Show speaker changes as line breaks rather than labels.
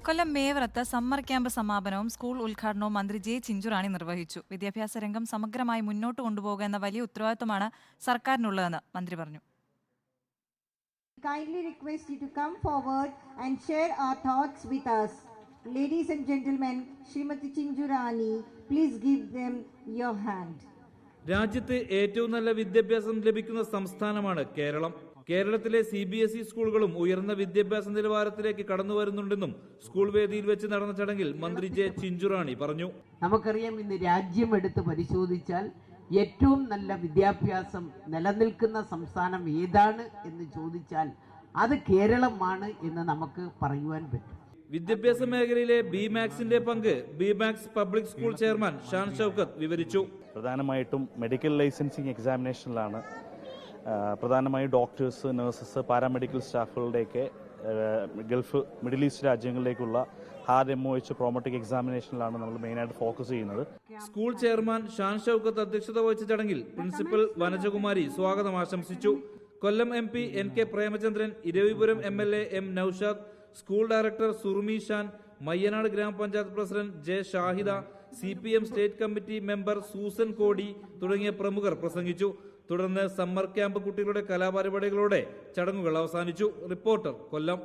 കൊല്ലം മേവറത്ത് summer camp സമാപനവും school ഉദ്ഘാടനവും മന്ത്രി J Chinchu Rani നിർവഹിച്ചു. വിദ്യാഭ്യാസ രംഗം സമഗ്രമായി മുന്നോട്ട് കൊണ്ടുപോകുക എന്ന വലിയ ഉത്തരവാദിത്തമാണ് സർക്കാരിനുള്ളതെന്ന് മന്ത്രി പറഞ്ഞു.
Kindly request you to come forward and share our thoughts with us. Ladies and gentlemen, Srimati Chinjurani, please give them your hand.
രാജ്യത്ത് ഏറ്റവും നല്ല വിദ്യാഭ്യാസം ലഭിക്കുന്ന സംസ്ഥാനമാണ് കേരളം. കേരളത്തിലെ CBSE സ്കൂളുകളും ഉയർന്ന വിദ്യാഭ്യാസ നിലവാരത്തിലേക്ക് കടന്നു വരുന്നുണ്ടെന്നും സ്കൂൾ വേദിയിൽ വെച്ച് നടന്ന ചടങ്ങിൽ മന്ത്രി ജെ ചിഞ്ചുറാണി പറഞ്ഞു.
നമുക്കറിയാം, ഇന്ന് രാജ്യം എടുത്ത് പരിശോധിച്ചാൽ ഏറ്റവും നല്ല വിദ്യാഭ്യാസം നിലനിൽക്കുന്ന സംസ്ഥാനം ഏതാണ് എന്ന് ചോദിച്ചാൽ അത് കേരളമാണ് എന്ന് നമുക്ക് പറയുവാൻ പറ്റും.
വിദ്യാഭ്യാസ മേഖലയിലെ BMAXന്റെ പങ്ക് BMAX public school chairman Shan Shoukath വിവരിച്ചു.
പ്രധാനമായിട്ടും മെഡിക്കൽ ലൈസൻസിങ് എക്സാമിനേഷനിലാണ് പ്രധാനമായും ഡോക്ടേഴ്സ്, നഴ്സസ്, പാരാമെഡിക്കൽ സ്റ്റാഫുകളുടെയൊക്കെ ഗൾഫ്, മിഡിൽ ഈസ്റ്റ് രാജ്യങ്ങളിലേക്കുള്ള ഹാർഡ് MOH പ്രോമോട്ടിക് എക്സാമിനേഷനിലാണ് നമ്മൾ മെയിനായിട്ട് ഫോക്കസ് ചെയ്യുന്നത്.
സ്കൂൾ ചെയർമാൻ ഷാൻ ഷൗക്കത്ത് അധ്യക്ഷത വഹിച്ച ചടങ്ങിൽ പ്രിൻസിപ്പൽ വനജകുമാരി സ്വാഗതം ആശംസിച്ചു. Kollam MP NK Premachandran, Iravipuram MLA M Naushad, school director Surmi Shan, Mayyanad grama panchayat president J Shahida, CPM state committee member Susan Kodi തുടങ്ങിയ പ്രമുഖർ പ്രസംഗിച്ചു. തുടർന്ന് സമ്മർ ക്യാമ്പ് കുട്ടികളുടെ കലാപരിപാടികളോടെ ചടങ്ങുകൾ അവസാനിച്ചു. റിപ്പോർട്ടർ, കൊല്ലം.